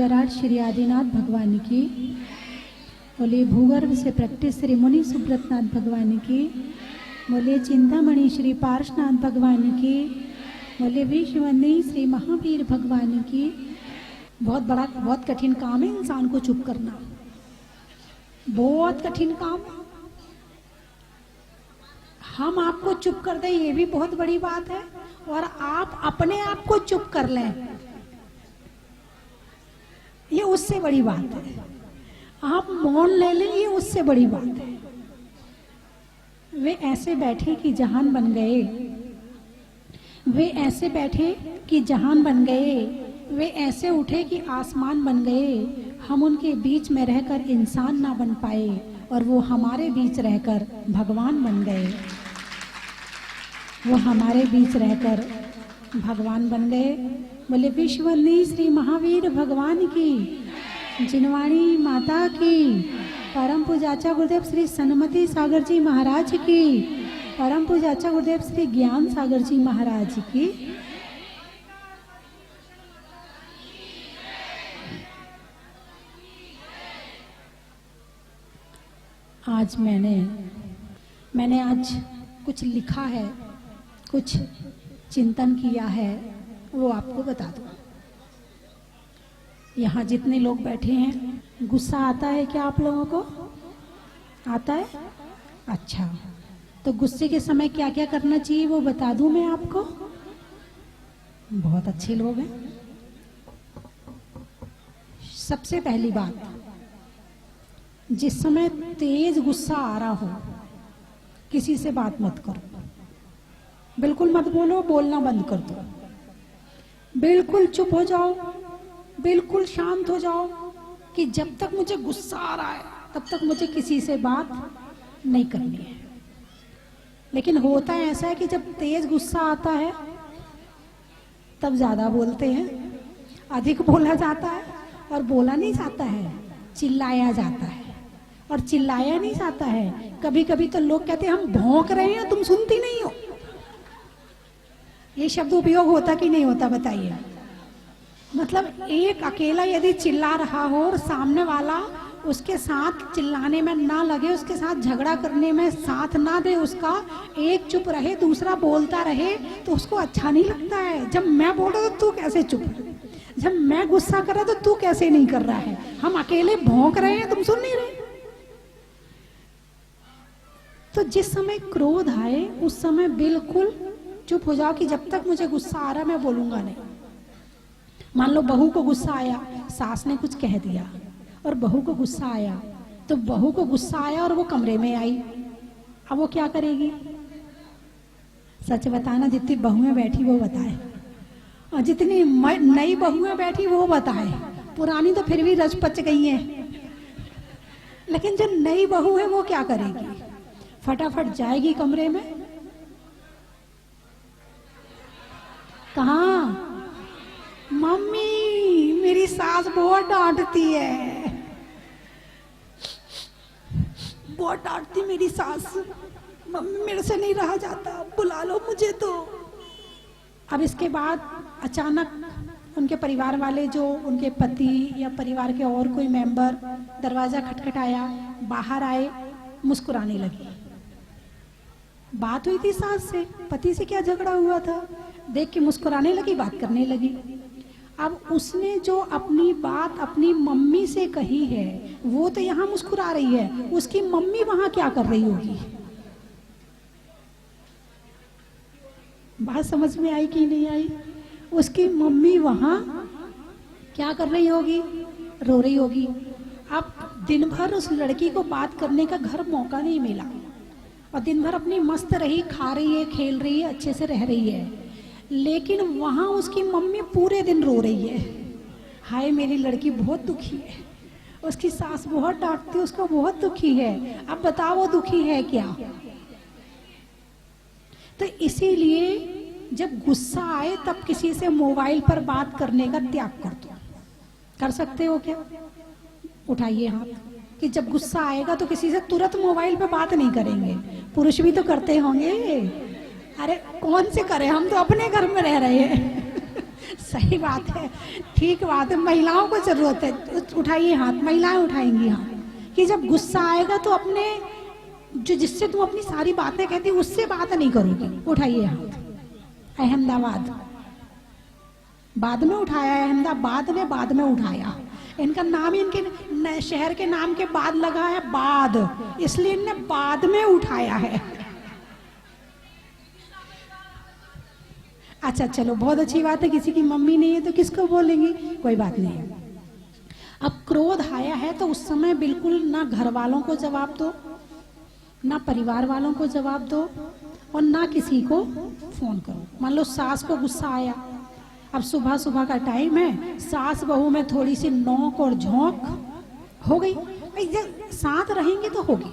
पूजाराट श्री आदिनाथ भगवान की, बोले भूगर्भ से प्रैक्टिस श्री मुनि सुब्रतनाथ भगवान की, बोले चिंतामणि श्री पार्शनाथ भगवान की, बोले विश्ववंदनी श्री महावीर भगवान की। बहुत कठिन काम है इंसान को चुप करना, बहुत कठिन काम। हम आपको चुप कर दें ये भी बहुत बड़ी बात है, और आप अपने आप को चुप कर लें ये उससे बड़ी बात है। आप मौन ले लें ये उससे बड़ी बात है। वे ऐसे बैठे कि जहान बन गए, वे ऐसे बैठे कि जहान बन गए, वे ऐसे उठे कि आसमान बन गए। हम उनके बीच में रहकर इंसान ना बन पाए और वो हमारे बीच रहकर भगवान बन गए। वो हमारे बीच रहकर भगवान बन गए। बोले विश्ववंदनी श्री महावीर भगवान की, जिनवाणी माता की, परम पूजाचा गुरुदेव श्री सन्मति सागर जी महाराज की, परम पूजाचा गुरुदेव श्री ज्ञान सागर जी महाराज की। आज मैंने आज कुछ लिखा है, कुछ चिंतन किया है, वो आपको बता दूं। यहाँ जितने लोग बैठे हैं, गुस्सा आता है क्या आप लोगों को? आता है? अच्छा, तो गुस्से के समय क्या क्या करना चाहिए वो बता दूं मैं आपको। बहुत अच्छे लोग हैं। सबसे पहली बात, जिस समय तेज गुस्सा आ रहा हो किसी से बात मत करो, बिल्कुल मत बोलो, बोलना बंद कर दो, बिल्कुल चुप हो जाओ, बिल्कुल शांत हो जाओ कि जब तक मुझे गुस्सा आ रहा है तब तक मुझे किसी से बात नहीं करनी है। लेकिन होता ऐसा है कि जब तेज गुस्सा आता है तब ज्यादा बोलते हैं, अधिक बोला जाता है, और बोला नहीं जाता है, चिल्लाया जाता है, और चिल्लाया नहीं जाता है। कभी कभी तो लोग कहते हैं हम भौंक रहे हैं तुम सुनती नहीं हो। ये शब्द उपयोग होता कि नहीं होता बताइए? मतलब एक अकेला यदि चिल्ला रहा हो और सामने वाला उसके साथ चिल्लाने में ना लगे, उसके साथ झगड़ा करने में साथ ना दे, उसका एक चुप रहे दूसरा बोलता रहे, तो उसको अच्छा नहीं लगता है। जब मैं बोल रहा तो तू कैसे चुप, जब मैं गुस्सा कर रहा तो तू कैसे नहीं कर रहा है, हम अकेले भौंक रहे हैं तुम सुन नहीं रहे। तो जिस समय क्रोध आए उस समय बिल्कुल चुप हो जाओ कि जब तक मुझे गुस्सा आ रहा मैं बोलूंगा नहीं। मान लो बहू को गुस्सा आया, सास ने कुछ कह दिया और बहू को गुस्सा आया, तो बहू को गुस्सा आया और वो कमरे में आई, अब वो क्या करेगी? सच बताना, जितनी बहुएं बैठी वो बताए, और जितनी नई बहुएं बैठी वो बताए। पुरानी तो फिर भी रच पच गई है, लेकिन जो नई बहू है वो क्या करेगी? फटाफट जाएगी कमरे में, कहाँ? मम्मी मेरी सास बहुत डांटती है, बहुत डांटती मेरी सास, मम्मी मेरे से नहीं रहा जाता, बुला लो मुझे तो। अब इसके बाद अचानक उनके परिवार वाले, जो उनके पति या परिवार के और कोई मेंबर, दरवाजा खटखटाया, बाहर आए, मुस्कुराने लगी। बात हुई थी सास से, पति से क्या झगड़ा हुआ था, देख के मुस्कुराने लगी, बात करने लगी। अब उसने जो अपनी बात अपनी मम्मी से कही है वो तो यहाँ मुस्कुरा रही है, उसकी मम्मी वहां क्या कर रही होगी? बात समझ में आई कि नहीं आई? उसकी मम्मी वहां क्या कर रही होगी? रो रही होगी। अब दिन भर उस लड़की को बात करने का घर मौका नहीं मिला, और दिन भर अपनी मस्त रही, खा रही है, खेल रही है, अच्छे से रह रही है, लेकिन वहां उसकी मम्मी पूरे दिन रो रही है, हाय मेरी लड़की बहुत दुखी है, उसकी सास बहुत डांटती है, उसको बहुत दुखी है। अब बताओ वो दुखी है क्या? तो इसीलिए जब गुस्सा आए तब किसी से मोबाइल पर बात करने का त्याग कर दो। कर सकते हो क्या? उठाइए हाथ कि जब गुस्सा आएगा तो किसी से तुरंत मोबाइल पे बात नहीं करेंगे। पुरुष भी तो करते होंगे, अरे कौन से करे, हम तो अपने घर में रह रहे हैं सही बात है, ठीक बात है। महिलाओं को जरूरत है, उठाइए हाथ, महिलाएं उठाएंगी हाथ कि जब गुस्सा आएगा तो अपने जो जिससे तुम अपनी सारी बातें कहती उससे बात नहीं करोगी। उठाइए हाथ। अहमदाबाद बाद में उठाया, अहमदाबाद ने बाद में उठाया। इनका नाम इनके शहर के नाम के बाद लगा है बाद, इसलिए इनने बाद में उठाया है। अच्छा चलो, बहुत अच्छी बात है। किसी की मम्मी नहीं है तो किसको बोलेंगी, कोई बात नहीं है। अब क्रोध आया है तो उस समय बिल्कुल ना घर वालों को जवाब दो, ना परिवार वालों को जवाब दो, और ना किसी को फोन करो। मान लो सास को गुस्सा आया, अब सुबह सुबह का टाइम है, सास बहू में थोड़ी सी नोक और झोंक हो गई। साथ रहेंगे तो होगी,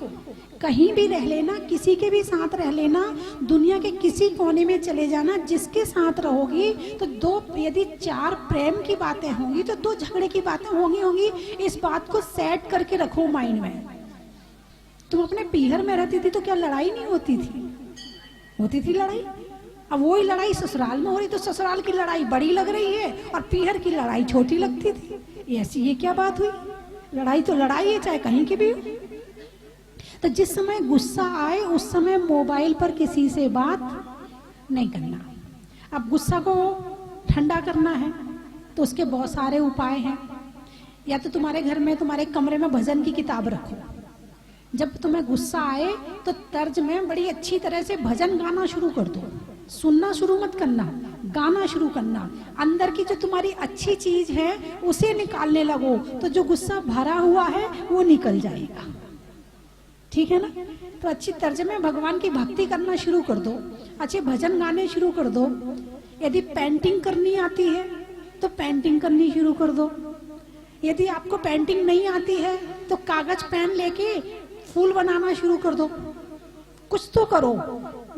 कहीं भी रह लेना, किसी के भी साथ रह लेना, दुनिया के किसी कोने में चले जाना, जिसके साथ रहोगी तो दो, यदि चार प्रेम की बातें होंगी तो दो झगड़े की बातें होंगी। इस बात को सेट करके रखो माइंड में। तुम अपने पीहर में रहती थी तो क्या लड़ाई नहीं होती थी? होती थी लड़ाई। अब वही लड़ाई ससुराल में हो रही तो ससुराल की लड़ाई बड़ी लग रही है और पीहर की लड़ाई छोटी लगती थी। ऐसी ये क्या बात हुई? लड़ाई तो लड़ाई है, चाहे कहीं की भी हो। तो जिस समय गुस्सा आए उस समय मोबाइल पर किसी से बात नहीं करना। अब गुस्सा को ठंडा करना है तो उसके बहुत सारे उपाय हैं। या तो तुम्हारे घर में, तुम्हारे कमरे में भजन की किताब रखो। जब तुम्हें गुस्सा आए तो तर्ज में बड़ी अच्छी तरह से भजन गाना शुरू कर दो। सुनना शुरू मत करना, गाना शुरू करना। अंदर की जो तुम्हारी अच्छी चीज है उसे निकालने लगो, तो जो गुस्सा भरा हुआ है वो निकल जाएगा। ठीक है ना? तो अच्छी तर्ज में भगवान की भक्ति करना शुरू कर दो, अच्छे भजन गाने शुरू कर दो। यदि पेंटिंग करनी आती है तो पेंटिंग करनी शुरू कर दो। यदि आपको पेंटिंग नहीं आती है तो कागज पेन लेके फूल बनाना शुरू कर दो। कुछ तो करो,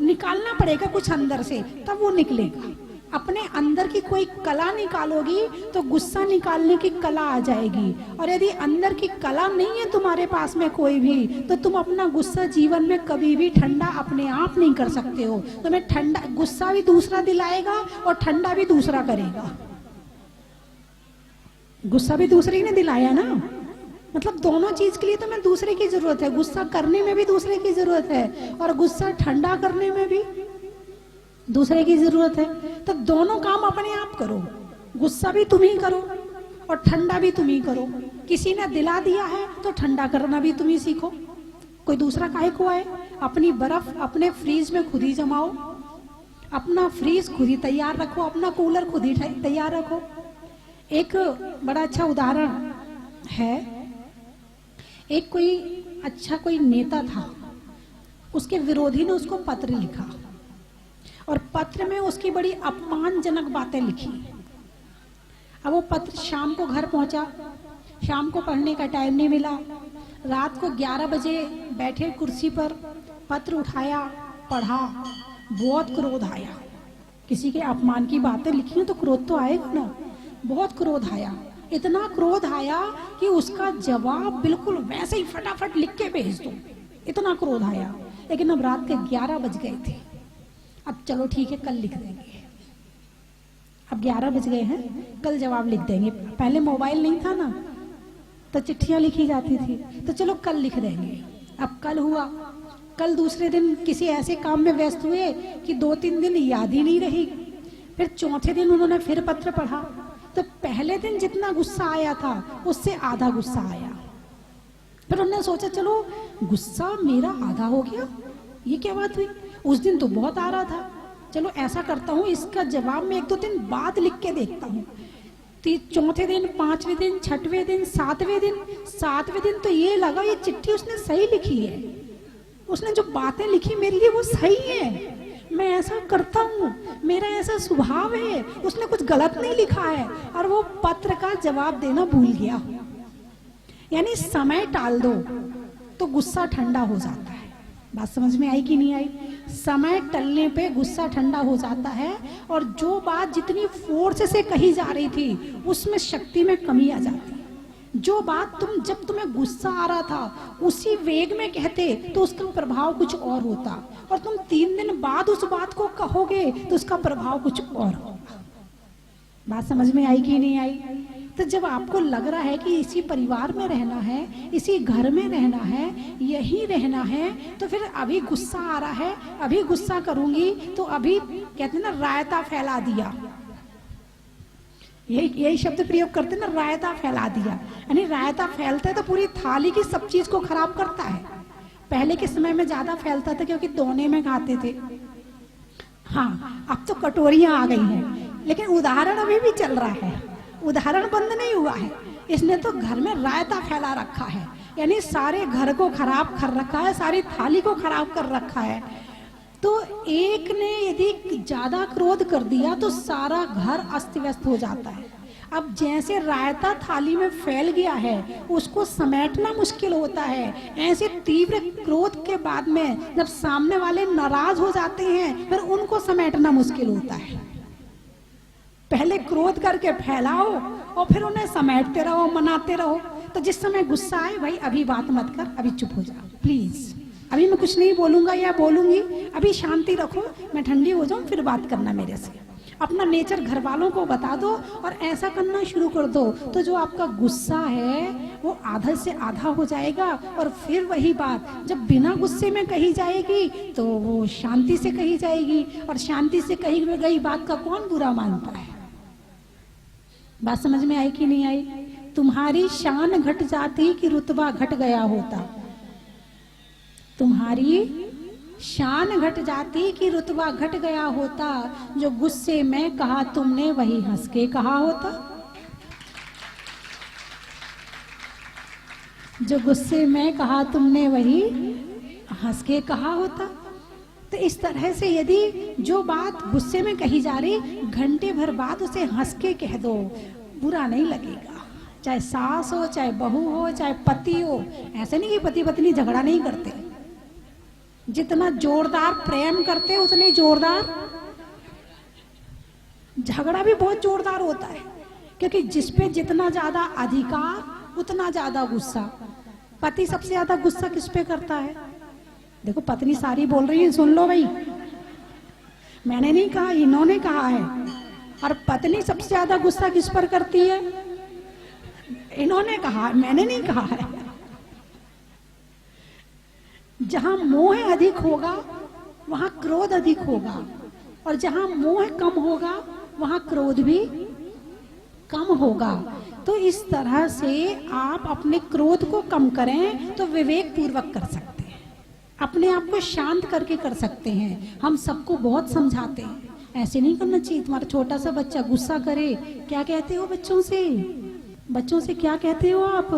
निकालना पड़ेगा कुछ अंदर से, तब वो निकलेगा। अपने अंदर की कोई कला निकालोगी तो गुस्सा निकालने की कला आ जाएगी। और यदि अंदर की कला नहीं है तुम्हारे पास में कोई भी, तो तुम अपना गुस्सा जीवन में कभी भी ठंडा अपने आप नहीं कर सकते हो। तुम्हें ठंडा गुस्सा भी दूसरा दिलाएगा और ठंडा भी दूसरा करेगा। गुस्सा भी दूसरे ने दिलाया ना, मतलब दोनों चीज के लिए तुम्हें दूसरे की जरूरत है। गुस्सा करने में भी दूसरे की जरूरत है और गुस्सा ठंडा करने में भी दूसरे की जरूरत है। तो दोनों काम अपने आप करो, गुस्सा भी तुम ही करो और ठंडा भी तुम ही करो। किसी ने दिला दिया है तो ठंडा करना भी तुम ही सीखो। कोई दूसरा काहे को आए? अपनी बर्फ अपने फ्रीज में खुद ही जमाओ, अपना फ्रीज खुद ही तैयार रखो, अपना कूलर खुद ही तैयार रखो। एक बड़ा अच्छा उदाहरण है, एक कोई नेता था, उसके विरोधी ने उसको पत्र लिखा और पत्र में उसकी बड़ी अपमानजनक बातें लिखी। अब वो पत्र शाम को घर पहुंचा, शाम को पढ़ने का टाइम नहीं मिला। रात को 11 बजे बैठे कुर्सी पर, पत्र उठाया, पढ़ा, बहुत क्रोध आया। किसी के अपमान की बातें लिखी हैं तो क्रोध तो आएगा ना। बहुत क्रोध आया, इतना क्रोध आया कि उसका जवाब बिल्कुल वैसे ही फटाफट लिख के भेज दो, इतना क्रोध आया। लेकिन अब रात के 11 बज गए थे। अब चलो ठीक है, कल लिख देंगे। अब 11 बज गए हैं, कल जवाब लिख देंगे। पहले मोबाइल नहीं था ना, तो चिट्ठियां लिखी जाती थी, तो चलो कल लिख देंगे। अब कल हुआ, कल दूसरे दिन किसी ऐसे काम में व्यस्त हुए कि 2-3 दिन याद ही नहीं रही। फिर चौथे दिन उन्होंने फिर पत्र पढ़ा, तो पहले दिन जितना गुस्सा आया था उससे आधा गुस्सा आया। फिर उन्होंने सोचा चलो गुस्सा मेरा आधा हो गया, ये क्या बात हुई? उस दिन तो बहुत आ रहा था, चलो ऐसा करता हूँ, इसका जवाब मैं 1-2 दिन बाद लिख के देखता हूँ। चौथे दिन, 5वें दिन, 6वें दिन, 7वें दिन तो ये लगा ये चिट्ठी उसने सही लिखी है, उसने जो बातें लिखी मेरे लिए वो सही है, मैं ऐसा करता हूँ, मेरा ऐसा स्वभाव है, उसने कुछ गलत नहीं लिखा है। और वो पत्र का जवाब देना भूल गया। यानी समय टाल दो तो गुस्सा ठंडा हो जाता है। बात समझ में आई कि नहीं आई? समय टलने पे गुस्सा ठंडा हो जाता है और जो बात जितनी फोर्स से कही जा रही थी उसमें शक्ति में कमी आ जाती है। जो बात जब तुम्हें गुस्सा आ रहा था उसी वेग में कहते तो उसका प्रभाव कुछ और होता, और तुम 3 दिन बाद उस बात को कहोगे तो उसका प्रभाव कुछ और होगा। बात समझ में आई कि नहीं आई? तो जब आपको लग रहा है कि इसी परिवार में रहना है, इसी घर में रहना है, यही रहना है, तो फिर अभी गुस्सा आ रहा है, अभी गुस्सा करूंगी तो अभी कहते हैं ना रायता फैला दिया, यही शब्द प्रयोग करते हैं ना, रायता फैला दिया। यानी रायता फैलता है तो पूरी थाली की सब चीज को खराब करता है। पहले के समय में ज्यादा फैलता था क्योंकि दोने में खाते थे। हाँ, अब तो कटोरियां आ गई हैं, लेकिन उदाहरण अभी भी चल रहा है, उदाहरण बंद नहीं हुआ है। इसने तो घर में रायता फैला रखा है, यानी सारे घर को खराब कर रखा है, सारी थाली को खराब कर रखा है। तो एक ने यदि ज्यादा क्रोध कर दिया तो सारा घर अस्त व्यस्त हो जाता है। अब जैसे रायता थाली में फैल गया है, उसको समेटना मुश्किल होता है। ऐसे तीव्र क्रोध के बाद में जब सामने वाले नाराज हो जाते हैं, फिर उनको समेटना मुश्किल होता है। पहले क्रोध करके फैलाओ और फिर उन्हें समेटते रहो, मनाते रहो। तो जिस समय गुस्सा आए, भाई अभी बात मत कर, अभी चुप हो जाओ प्लीज, अभी मैं कुछ नहीं बोलूंगा या बोलूंगी, अभी शांति रखो, मैं ठंडी हो जाऊं फिर बात करना मेरे से। अपना नेचर घर वालों को बता दो और ऐसा करना शुरू कर दो, तो जो आपका गुस्सा है वो आधा से आधा हो जाएगा। और फिर वही बात जब बिना गुस्से में कही जाएगी तो वो शांति से कही जाएगी, और शांति से कही गई बात का कौन बुरा मानता है? बात समझ में आई कि नहीं आई? तुम्हारी शान घट जाती कि रुतबा घट गया होता, तुम्हारी शान घट जाती कि रुतबा घट गया होता, जो गुस्से में कहा तुमने वही हंस के कहा होता, जो गुस्से में कहा तुमने वही हंस के कहा होता। तो इस तरह से यदि जो बात गुस्से में कही जा रही, घंटे भर बाद उसे हंस के कह दो, बुरा नहीं लगेगा। चाहे सास हो, चाहे बहू हो, चाहे पति हो। ऐसे नहीं कि पति पत्नी झगड़ा नहीं करते, जितना जोरदार प्रेम करते उतने जोरदार झगड़ा भी बहुत जोरदार होता है, क्योंकि जिसपे जितना ज्यादा अधिकार उतना ज्यादा गुस्सा। पति सबसे ज्यादा गुस्सा किस पे करता है? देखो पत्नी सारी बोल रही है, सुन लो भाई, मैंने नहीं कहा, इन्होंने कहा है। और पत्नी सबसे ज्यादा गुस्सा किस पर करती है? इन्होंने कहा, मैंने नहीं कहा है। जहां मोह अधिक होगा वहां क्रोध अधिक होगा, और जहां मोह कम होगा वहां क्रोध भी कम होगा। तो इस तरह से आप अपने क्रोध को कम करें तो विवेक पूर्वक कर सकते हैं, अपने आप को शांत करके कर सकते हैं। हम सबको बहुत समझाते हैं, ऐसे नहीं करना चाहिए। तुम्हारा छोटा सा बच्चा गुस्सा करे, क्या कहते हो बच्चों से? बच्चों से क्या कहते हो आप?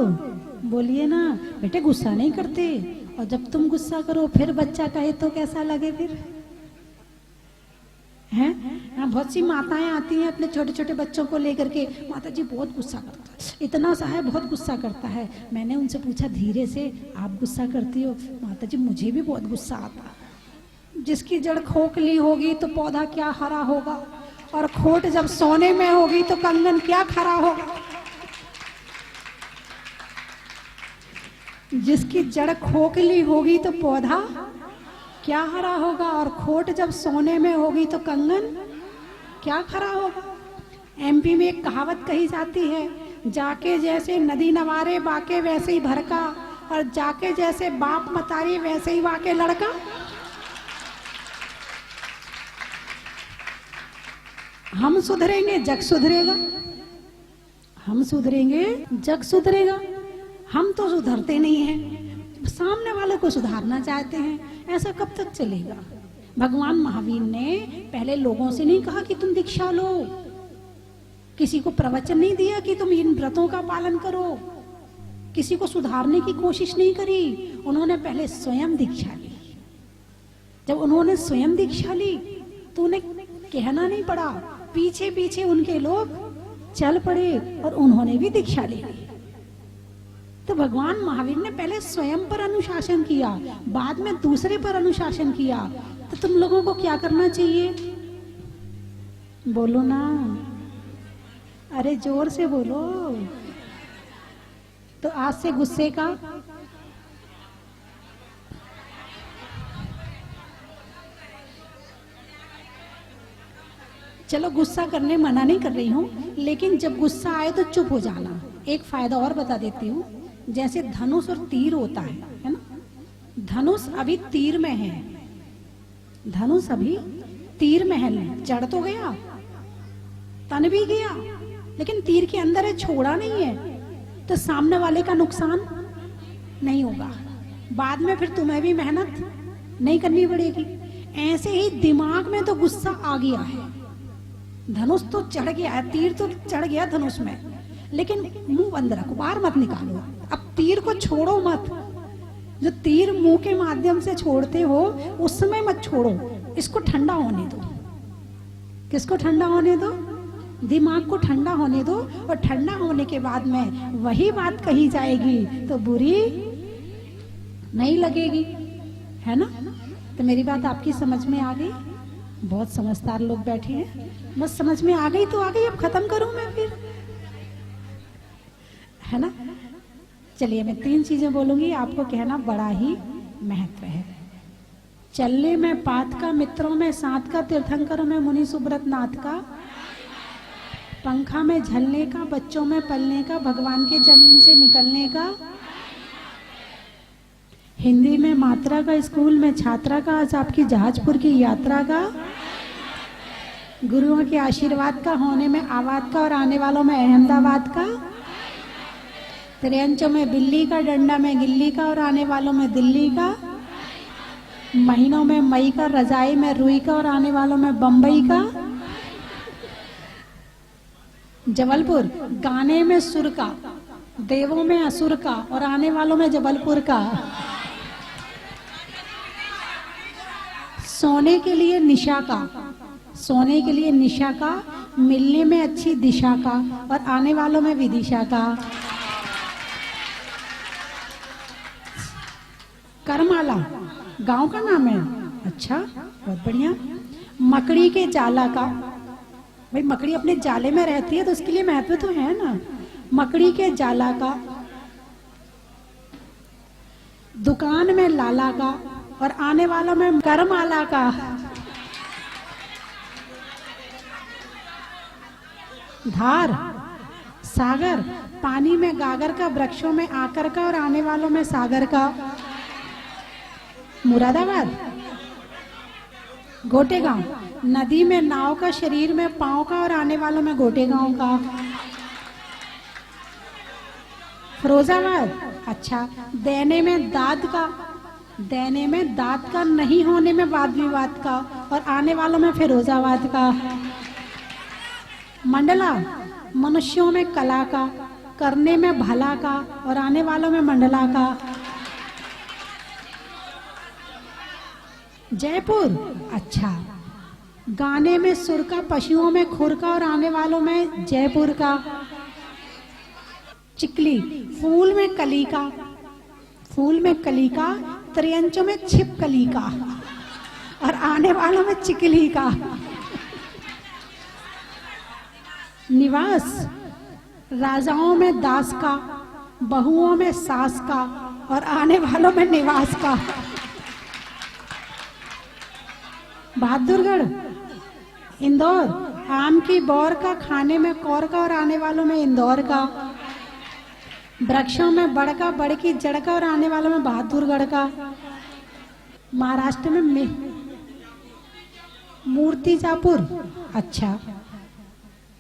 बोलिए ना, बेटे गुस्सा नहीं करते। और जब तुम गुस्सा करो फिर बच्चा कहे तो कैसा लगे फिर? हैं? बहुत सी माताएं आती हैं अपने छोटे छोटे बच्चों को लेकर के, माता जी बहुत गुस्सा करता है, इतना सा है बहुत गुस्सा करता है। मैंने उनसे पूछा धीरे से, आप गुस्सा करती हो? माता जी मुझे भी बहुत गुस्सा आता है। जिसकी जड़ खोखली होगी तो पौधा क्या हरा होगा, और खोट जब सोने में होगी तो कंगन क्या खरा होगा। जिसकी जड़ खोखली होगी तो पौधा क्या हरा होगा, और खोट जब सोने में होगी तो कंगन क्या खरा होगा। एमपी में एक कहावत कही जाती है, जाके जैसे नदी नवारे बाके वैसे ही भरका, और जाके जैसे बाप मतारी वैसे ही वाके लड़का। हम सुधरेंगे जग सुधरेगा, हम सुधरेंगे जग सुधरेगा। हम तो सुधरते नहीं हैं, सामने वाले को सुधारना चाहते हैं, ऐसा कब तक चलेगा? भगवान महावीर ने पहले लोगों से नहीं कहा कि तुम दीक्षा लो, किसी को प्रवचन नहीं दिया कि तुम इन व्रतों का पालन करो, किसी को सुधारने की कोशिश नहीं करी। उन्होंने पहले स्वयं दीक्षा ली। जब उन्होंने स्वयं दीक्षा ली तो उन्हें कहना नहीं पड़ा, पीछे पीछे उनके लोग चल पड़े और उन्होंने भी दीक्षा ली। तो भगवान महावीर ने पहले स्वयं पर अनुशासन किया, बाद में दूसरे पर अनुशासन किया। तो तुम लोगों को क्या करना चाहिए? बोलो ना, अरे जोर से बोलो। तो आज से गुस्से का चलो गुस्सा करने मना नहीं कर रही हूँ, लेकिन जब गुस्सा आए तो चुप हो जाना। एक फायदा और बता देती हूँ, जैसे धनुष और तीर होता है ना। धनुष अभी तीर में है, धनुष अभी तीर में है, चढ़ तो गया, तन भी गया, लेकिन तीर के अंदर है, छोड़ा नहीं है, तो सामने वाले का नुकसान नहीं होगा। बाद में फिर तुम्हें भी मेहनत नहीं करनी पड़ेगी। ऐसे ही दिमाग में तो गुस्सा आ गया है, धनुष तो चढ़ गया है, तीर तो चढ़ गया धनुष में, लेकिन मुंह बंद रखो, बाहर मत निकालो। अब तीर को छोड़ो मत, जो तीर मुंह के माध्यम से छोड़ते हो उसमें मत छोड़ो, इसको ठंडा होने दो। किसको ठंडा होने दो? दिमाग को ठंडा होने दो, और ठंडा होने के बाद में वही बात कही जाएगी तो बुरी नहीं लगेगी, है ना। तो मेरी बात आपकी समझ में आ गई? बहुत समझदार लोग बैठे हैं, बस समझ में आ गई तो आ गई, अब खत्म करूं मैं फिर, है ना। चलिए मैं 3 चीजें बोलूंगी, आपको कहना बड़ा ही महत्व है। चलने में पात का, मित्रों में साथ का, तीर्थंकरों में मुनि सुब्रत नाथ का, पंखा में झलने का, बच्चों में पलने का, भगवान के जमीन से निकलने का, हिंदी में मात्रा का, स्कूल में छात्रा का, आज आपकी जहाजपुर की यात्रा का, गुरुओं के आशीर्वाद का, होने में आवाज का और आने वालों में अहमदाबाद का, त्रियंचों में बिल्ली का, डंडा में गिल्ली का और आने वालों में दिल्ली का, महीनों में मई का, रजाई में रुई का और आने वालों में बंबई का, जबलपुर गाने में सुर का, देवों में असुर का और आने वालों में जबलपुर का, सोने के लिए निशा का, सोने के लिए निशा का, मिलने में अच्छी दिशा का और आने वालों में विदिशा का, करमाला गांव का नाम है, अच्छा बहुत बढ़िया, मकड़ी के जाला का, भाई मकड़ी अपने जाले में रहती है तो उसके लिए महत्व तो है ना, मकड़ी के जाला का, दुकान में लाला का और आने वालों में करमाला का, धार सागर, पानी में गागर का, वृक्षों में आकर का और आने वालों में सागर का, मुरादाबाद गोटेगांव, नदी में नाव का, शरीर में पांव का और आने वालों में गोटेगांव का, फिरोजाबाद अच्छा, देने में दाद का, देने में दाद का, नहीं होने में वाद विवाद का और आने वालों में फिरोजाबाद का, मंडला मनुष्यों में कला का, करने में भला का और आने वालों में मंडला का, जयपुर अच्छा, गाने में सुर का, पशुओं में खुर का और आने वालों में जयपुर का, चिकली फूल में कली का, फूल में कली का, त्रियंचों में छिपकली का और आने वालों में चिकली का, निवास राजाओं में दास का, बहुओं में सास का और आने वालों में निवास का, बहादुरगढ़ इंदौर आम की बौर का, खाने में कौर का और आने वालों में इंदौर का, वृक्षों में बड़ का, बड़ की जड़ का और आने वालों में बहादुरगढ़ का, महाराष्ट्र में मूर्तिजापुर अच्छा,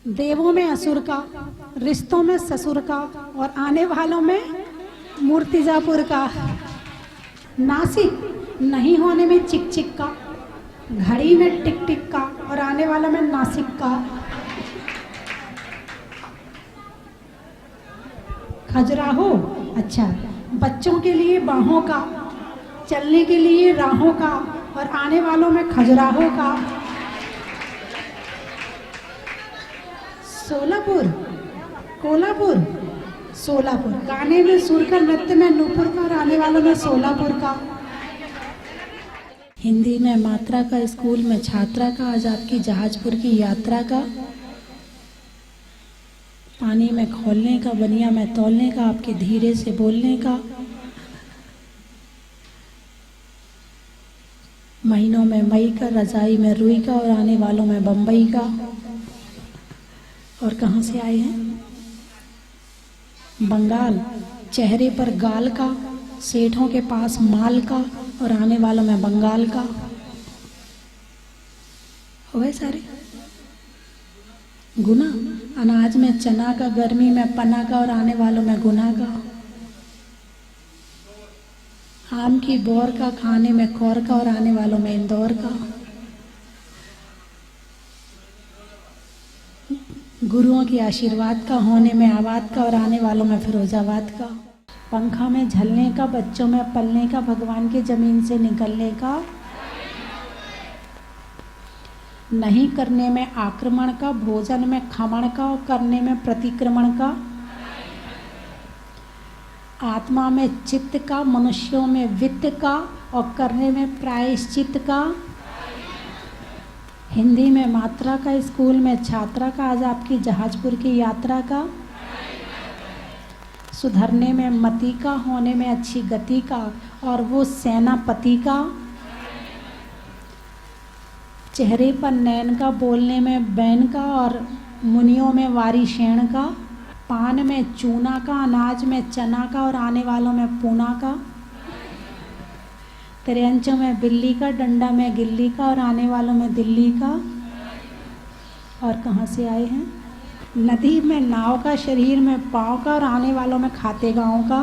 देवों में असुर का, रिश्तों में ससुर का और आने वालों में मूर्तिजापुर का, नासिक नहीं होने में चिक चिक का, घड़ी में टिक टिक का और आने वाला में नासिक का, खजुराहो अच्छा, बच्चों के लिए बाहों का, चलने के लिए राहों का और आने वालों में खजुराहो का, सोलापुर कोल्हापुर सोलापुर, गाने में सुर का, नृत्य में नूपुर का और आने वालों में सोलापुर का, हिंदी में मात्रा का, स्कूल में छात्रा का, आज आपकी जहाजपुर की यात्रा का, पानी में खोलने का, बनिया में तौलने का, आपके धीरे से बोलने का, महीनों में मई का, रजाई में रुई का और आने वालों में बम्बई का। और कहाँ से आए हैं? बंगाल। चेहरे पर गाल का, सेठों के पास माल का और आने वालों में बंगाल का। हो गए सारे गुना। अनाज में चना का, गर्मी में पना का और आने वालों में गुना का। आम की बोर का, खाने में खौर का और आने वालों में इंदौर का। गुरुओं के आशीर्वाद का, होने में आबाद का और आने वालों में फिरोजाबाद का। पंखा में झलने का, बच्चों में पलने का, भगवान के जमीन से निकलने का। नहीं करने में आक्रमण का, भोजन में खमण का और करने में प्रतिक्रमण का। आत्मा में चित्त का, मनुष्यों में वित्त का और करने में प्रायश्चित का। हिंदी में मात्रा का, स्कूल में छात्रा का, आज आपकी जहाजपुर की यात्रा का। सुधरने में मति का, होने में अच्छी गति का और वो सेनापति का। चेहरे पर नैन का, बोलने में बैन का और मुनियों में वारिशेण का। पान में चूना का, अनाज में चना का और आने वालों में पूना का। त्रियंचों में बिल्ली का, डंडा में गिल्ली का और आने वालों में दिल्ली का। और कहाँ से आए हैं? नदी में नाव का, शरीर में पाँव का और आने वालों में खाते गाँव का।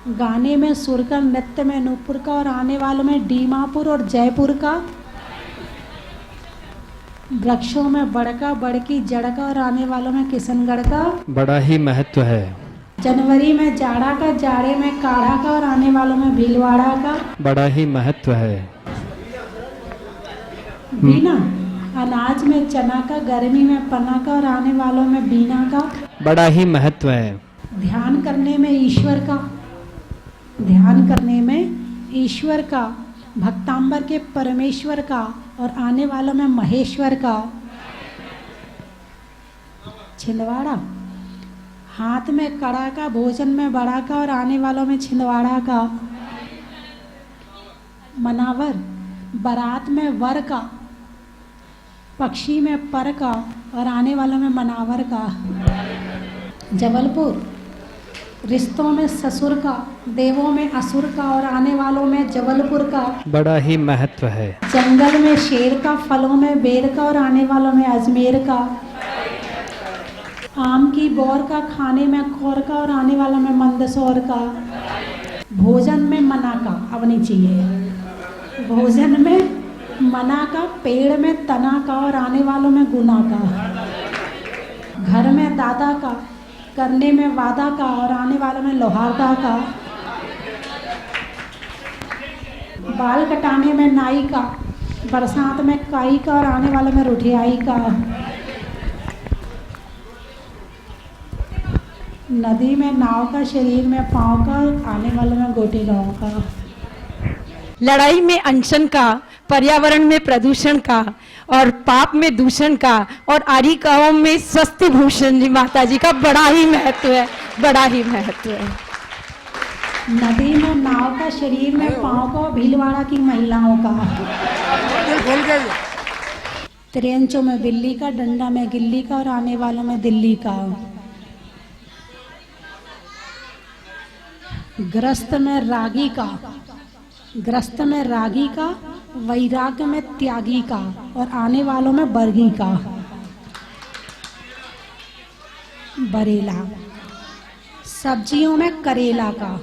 गाने में सुर का, नृत्य में नूपुर का और आने वालों में दीमापुर और जयपुर का। वृक्षों में बड़का, बड़की, जड़ का और आने वालों में किशनगढ़ का। बड़ा ही महत्व है। जनवरी में जाड़ा का, जाड़े में काढ़ा का और आने वालों में भीलवाड़ा का। बड़ा ही महत्व है। बीना। अनाज में चना का, गर्मी में पना का और आने वालों में बीना का। बड़ा ही महत्व है। ध्यान करने में ईश्वर का, ध्यान करने में ईश्वर का। भक्तांबर के परमेश्वर का और आने वालों में महेश्वर का। छिंदवाड़ा। हाथ में कड़ा का, भोजन में बड़ा का और आने वालों में छिंदवाड़ा का। मनावर। बारात में वर का, पक्षी में पर का और आने वालों में मनावर का। जबलपुर। रिश्तों में ससुर का, देवों में असुर का और आने वालों में जबलपुर का। बड़ा ही महत्व है। जंगल में शेर का, फलों में बेर का और आने वालों में अजमेर का। आम की बोर का, खाने में खौर का और आने वालों में मंदसौर का। भोजन में मना का, अब नहीं चाहिए। भोजन में मना का, पेड़ में तना का और आने वालों में गुना का। घर में दादा का, करने में वादा का और आने वालों में लोहारदा का। बाल कटाने में नाई का, बरसात में काई का और आने वालों में रुठियाई का। नदी में नाव का, शरीर में पाँव का और आने वालों में गोटी गाँव का। लड़ाई में अनशन का, पर्यावरण में प्रदूषण का और पाप में दूषण का और आरिकाओं में स्वस्थ भूषण जी माता जी का बड़ा ही महत्व है। बड़ा ही महत्व है। नदी में नाव का, शरीर में पाँव का, भीलवाड़ा की महिलाओं का। त्रियंचों में बिल्ली का, डंडा में गिल्ली का और आने वालों में दिल्ली का। ग्रस्त में रागी का, ग्रस्त में रागी का, वैराग्य में त्यागी का और आने वालों में बरगी का। बरेला। सब्जियों में करेला का,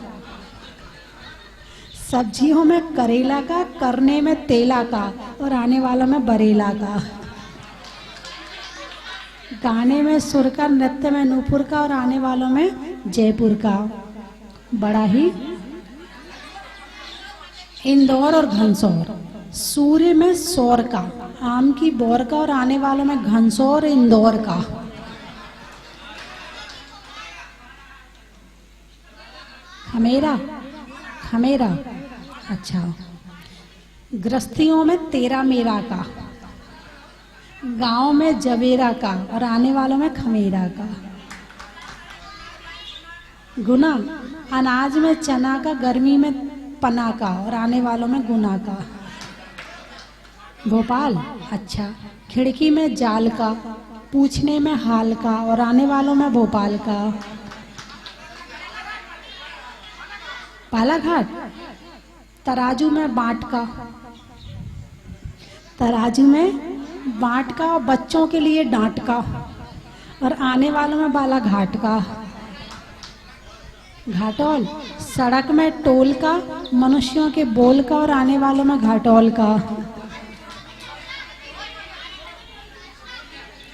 सब्जियों में करेला का, करने में तेला का और आने वालों में बरेला का। गाने में सुर का, नृत्य में नूपुर का और आने वालों में जयपुर का। बड़ा ही। इंदौर और घनसौर। सूर्य में सौर का, आम की बोर का और आने वालों में घनसौर इंदौर का। खमेरा, खमेरा, अच्छा। गृहस्थियों में तेरा मेरा का, गांव में जवेरा का और आने वालों में खमेरा का। गुना। अनाज में चना का, गर्मी में पना का और आने वालों में गुना का। भोपाल, अच्छा। खिड़की में जाल का, पूछने में हाल का और आने वालों में भोपाल का। बालाघाट, तराजू में बाट का, तराजू में बाट का और बच्चों के लिए डांट का और आने वालों में बालाघाट का। घाटोल, सड़क में टोल का, मनुष्यों के बोल का और आने वालों में घाटोल का।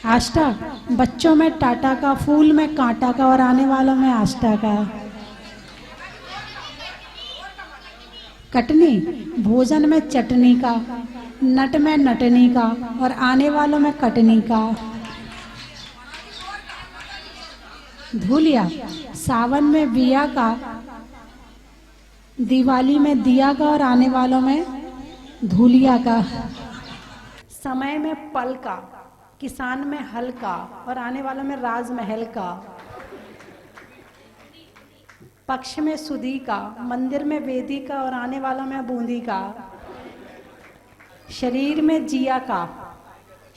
आष्टा, बच्चों में टाटा का, फूल में कांटा का और आने वालों में आष्टा का। कटनी, भोजन में चटनी का, नट में नटनी का और आने वालों में कटनी का। धूलिया, सावन में बिया का, दिवाली में दिया का और आने वालों में धूलिया का। समय में पल का, किसान में हल का और आने वालों में राजमहल का। पक्ष में सुधी का, मंदिर में वेदी का और आने वालों में बूंदी का। शरीर में जिया का,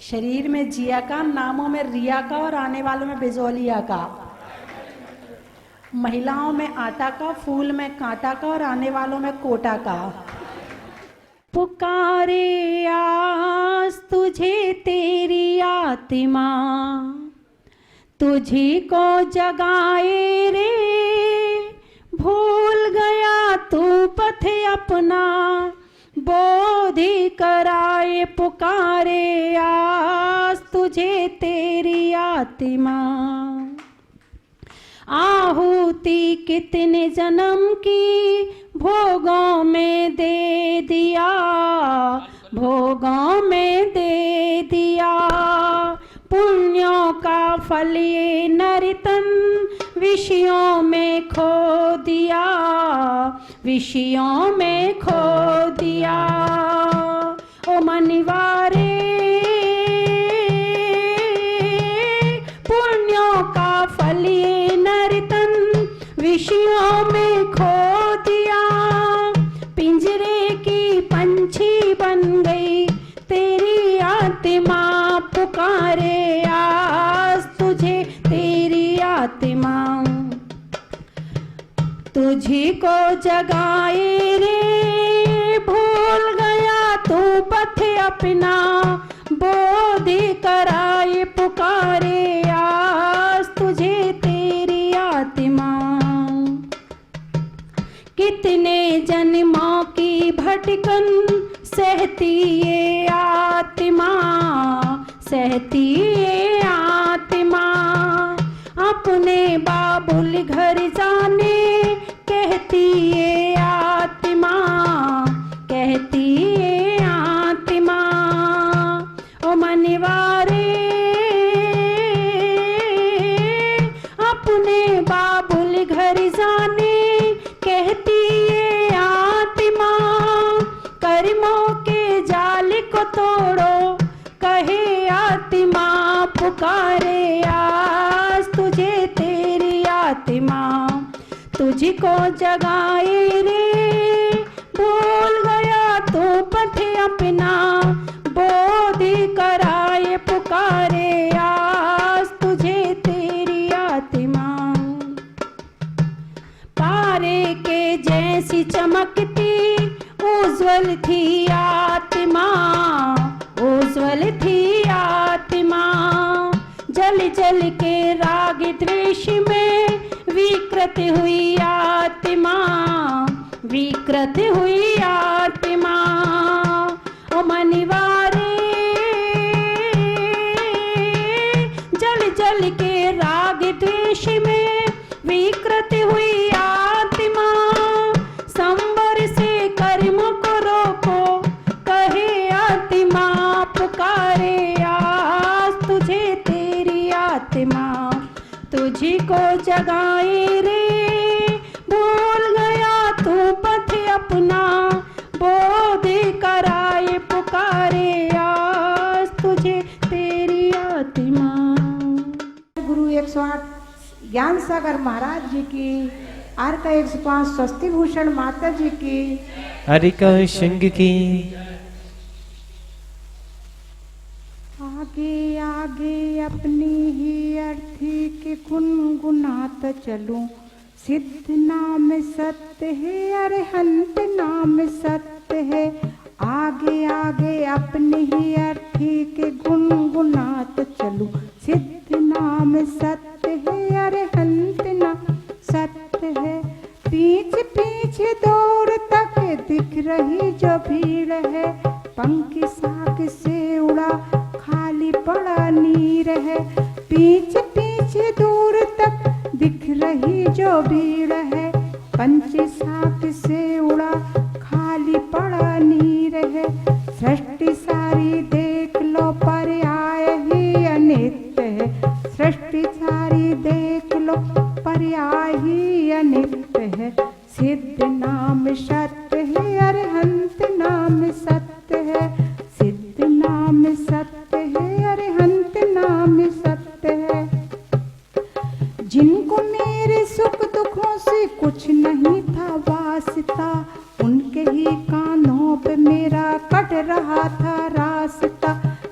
शरीर में जिया का, नामों में रिया का और आने वालों में बिजौलिया का। महिलाओं में आटा का, फूल में कांटा का और आने वालों में कोटा का। पुकारे आज तुझे तेरी आत्मा, तुझी को जगाए रे, भूल गया तू पथ अपना, बोधि कराए। पुकारे आज तुझे तेरी आत्मा, आहुति कितने जन्म की भोगों में दे दिया, भोगों में दे दिया। पुण्यों का फल ये नर्तन विषयों में खो दिया, विषयों में खो दिया। ओ मनिवारे, पुण्यों का फल ये नर्तन विषयों में खो दिया। पिंजरे की पंछी बन गई तेरी आत्मा, पुकारे आज तुझे तेरी आत्मा, तुझी को जगाए रे, भूल गया तू पथ अपना, बोधि कराए। पुकारे आज तुझे तेरी आत्मा, कितने जन्मों की भटकन सहती ये आत्मा, सहती ये आत्मा। अपने बाबुल घर जाने कहती ये आत्मा, कहती ये आत्मा। ओ मनवारे, अपने बाबुल घर जाने कहती ये आत्मा। कर्मों के जाल को तोड़ो कहे आत्मा, पुकारे आज तुझे तेरी आत्मा, तुझी को जगाए रे, भूल गया तू पथ अपना, बोधि कराए। पुकारे आज तुझे तेरी आत्मा, तारे के जैसी चमकती उज्ज्वल थी आत्मा, उज्ज्वल थी आत्मा। जल जल के राग द्वेष में विकृत हुई आत्मा, विकृत हुई आत्मा। ओ मनिवारे, जल जल के राग द्वेष में विकृत हुई आत्मा। संवर से कर्म को रोको कहे आत्मा, पुकारे आज तुझे तेरी आत्मा, तुझी को जगाए रे, भूल गया तू पथ अपना, बोधि कराए। पुकारे आज तुझे तेरी आत्मा। गुरु 108 ज्ञान सागर महाराज जी की आर का 105 स्वस्ति भूषण माता जी की। हरिका सिंह की। आगे आगे अपनी ही अर्थी के गुनगुनात चलूं, सिद्ध नाम सत्य है, अरहंत नाम सत्य है। आगे आगे अपनी ही अर्थी के गुनगुनात चलूं, सिद्ध नाम सत्य है, अरहंत नाम सत्य है। पीछे पीछे दौड़ तक दिख रही जो भीड़ है, पंख साख से उड़ा खाली पड़ा नीर है। पीछे पीछे दूर तक दिख रही जो भीड़ है, पंच साख से उड़ा खाली पड़ा नीर है। सृष्टि सारी देख लो पर्याय ही अनित्य है, सृष्टि सारी देख लो पर्याय ही अनित्य है। सिद्ध नाम सत्य है, अरहंत नाम सत्य है, सिद्ध नाम सत्य है, अरहंत नाम सत्य है। जिनको मेरे सुख दुखों से कुछ नहीं था वास्ता, उनके ही कानों पे मेरा कट रहा था रास्ता।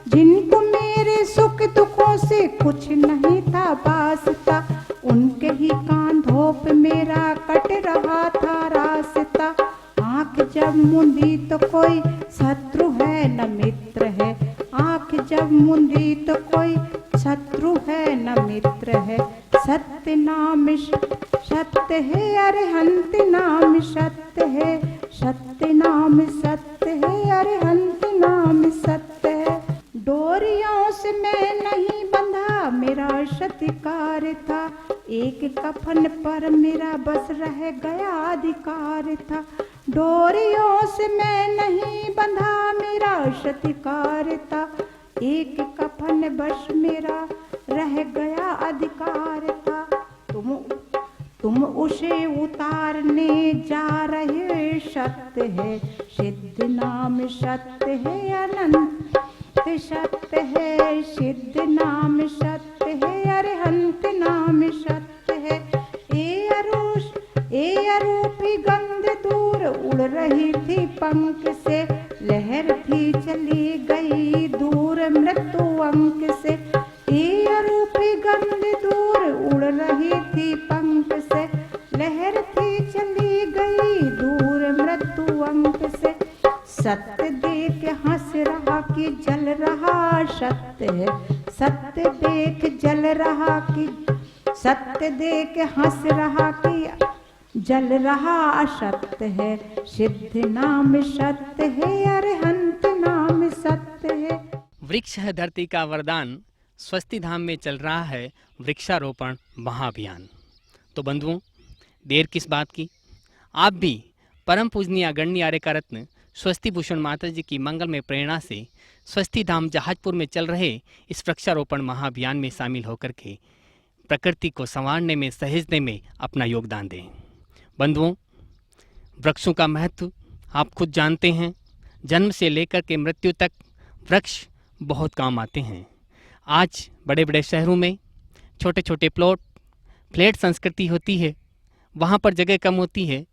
जिनको मेरे सुख दुखों से कुछ नहीं था वास्ता, उनके ही कांधों पे मेरा कट रहा था रास्ता। आंख जब मुंदी तो कोई शत्रु है न मित्र है, आंख जब मुंदी तो कोई शत्रु है न मित्र है। सत्य नाम सत्य है, अरहंत नाम सत्य है, सत्य नाम सत्य है, अरहंत नाम सत्य है। डोरियों से मैं नहीं बंधा मेरा सत्कार था, एक कफन पर मेरा बस रह गया अधिकार था। डोरियों से मैं नहीं बंधा मेरा सत्कार था, एक कफन बस मेरा रह गया अधिकार था। तुम उसे उतारने जा रहे सत्य है, सिद्ध नाम सत्य है, अनंत सत्य है, सिद्ध नाम सत्य है, अरहंत नाम सत्य है। ए अरूपी गंध दूर उड़ रही थी पंख से, लहर थी चली गई दूर मृत्यु अंक से। ए अरूपी गंध दूर उड़ रही थी पंख से, लहर थी चली गई दूर मृत्यु अंक से। सत्य देख हंस रहा कि जल रहा सत्य है, सत्य देख जल रहा कि सत्य देख हंस रहा कि जल रहा असत्य है। सिद्ध नाम सत्य है, अरहंत नाम सत्य है। वृक्ष है धरती का वरदान, स्वस्ति धाम में चल रहा है वृक्षारोपण महाअभियान। तो बंधुओं, देर किस बात की, आप भी परम पूजनीय आदरणीय आर्य का रत्न स्वस्ति भूषण माता जी की मंगलमय प्रेरणा से स्वस्ति धाम जहाजपुर में चल रहे इस वृक्षारोपण महाअभियान में शामिल होकर के प्रकृति को संवारने में, सहेजने में अपना योगदान दें। बंधुओं, वृक्षों का महत्व आप खुद जानते हैं। जन्म से लेकर के मृत्यु तक वृक्ष बहुत काम आते हैं। आज बड़े बड़े शहरों में छोटे छोटे फ्लैट संस्कृति होती है, वहाँ पर जगह कम होती है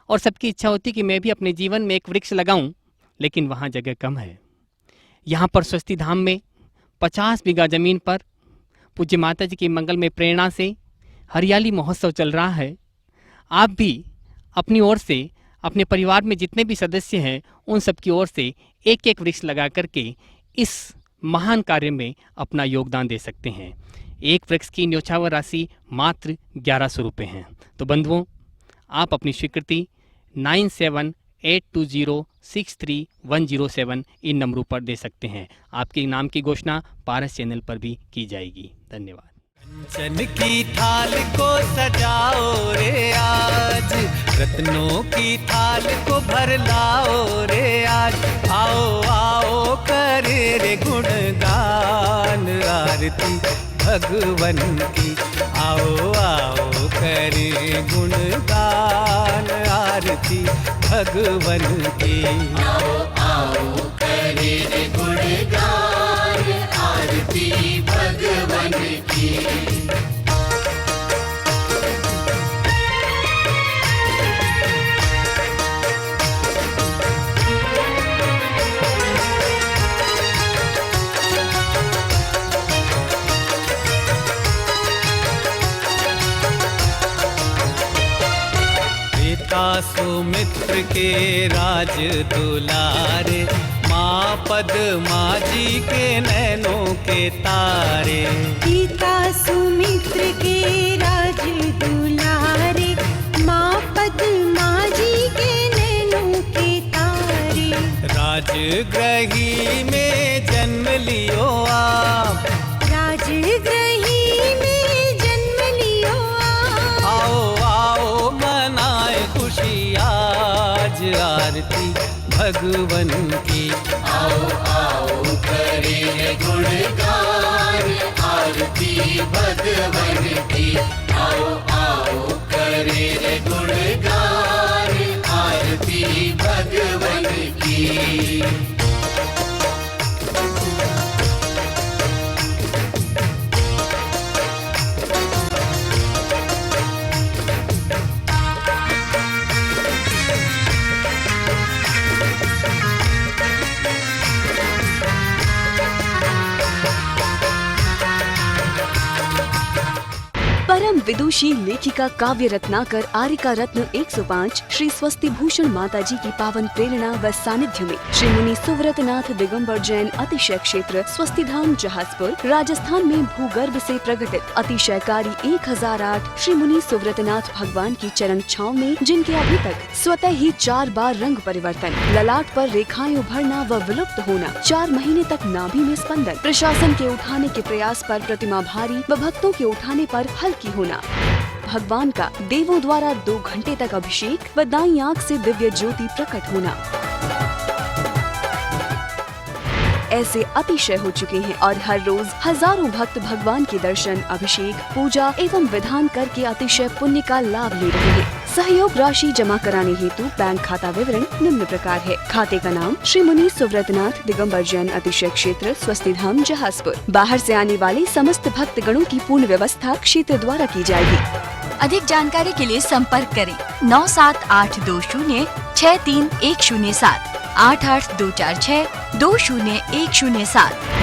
और सबकी इच्छा होती कि मैं भी अपने जीवन में एक वृक्ष लगाऊं, लेकिन वहाँ जगह कम है। यहाँ पर स्वस्ति धाम में 50 बीघा ज़मीन पर पूज्य माता जी की मंगल में प्रेरणा से हरियाली महोत्सव चल रहा है। आप भी अपनी ओर से, अपने परिवार में जितने भी सदस्य हैं, उन सब की ओर से एक एक वृक्ष लगा करके इस महान कार्य में अपना योगदान दे सकते हैं। एक वृक्ष की न्यौछावर राशि मात्र 1100 रुपये हैं। तो बंधुओं, आप अपनी स्वीकृति 9782063107 इन नंबरों पर दे सकते हैं। आपके नाम की घोषणा पारस चैनल पर भी की जाएगी। धन्यवाद। कंचन की थाल को सजाओ रे आज, रत्नों की थाल को भर लाओ रे आज। आओ आओ करे रे गुणगान आरती भगवन की, आओ आओ करे गुणगान आरती भगवन की। आओ आओ करे रे गुणगान आरती भगवन की। सुमित्र के राज दुलारे, माँ पद्मा जी के नैनों के तारे। पिता सुमित्र के राज दुलारे, माँ पद्मा जी के नैनों के तारे। राजगृही में जन्म लियो आप, राजगृही में जन्म लियो आप। आओ आओ मनाए खुशी आज आरती भगवन की। आओ आओ करे गुणगान आरती भगवन की। आओ आओ करे गुणगान आरती भगवन की। परम विदुषी लेखिका काव्य रत्नाकर आरिका रत्न 105 श्री स्वस्ति भूषण माता जी की पावन प्रेरणा व सानिध्य में श्री मुनि सुव्रतनाथ दिगंबर जैन अतिशय क्षेत्र स्वस्ति धाम जहाजपुर राजस्थान में भूगर्भ से प्रकटित अतिशयकारी 1008 श्री मुनि सुव्रतनाथ भगवान की चरण छांव में, जिनके अभी तक स्वतः ही 4 बार रंग परिवर्तन, ललाट पर रेखाएं उभरना व विलुप्त होना, 4 महीने तक नाभि में स्पंदन, प्रशासन के उठाने के प्रयास पर प्रतिमा भारी व भक्तों के उठाने पर हल्की होना, भगवान का देवों द्वारा 2 घंटे तक अभिषेक व दाईं आंख से दिव्य ज्योति प्रकट होना, ऐसे अतिशय हो चुके हैं और हर रोज हजारों भक्त भगवान के दर्शन, अभिषेक, पूजा एवं विधान करके अतिशय पुण्य का लाभ ले रहे हैं। सहयोग राशि जमा कराने हेतु बैंक खाता विवरण निम्न प्रकार है। खाते का नाम श्री मुनि सुव्रतनाथ दिगंबर जैन अतिशय क्षेत्र स्वस्ति धाम जहाजपुर। बाहर से आने वाले समस्त भक्त गणों की पूर्ण व्यवस्था क्षेत्र द्वारा की जाएगी। अधिक जानकारी के लिए संपर्क करें 97820 63107 88246 20107।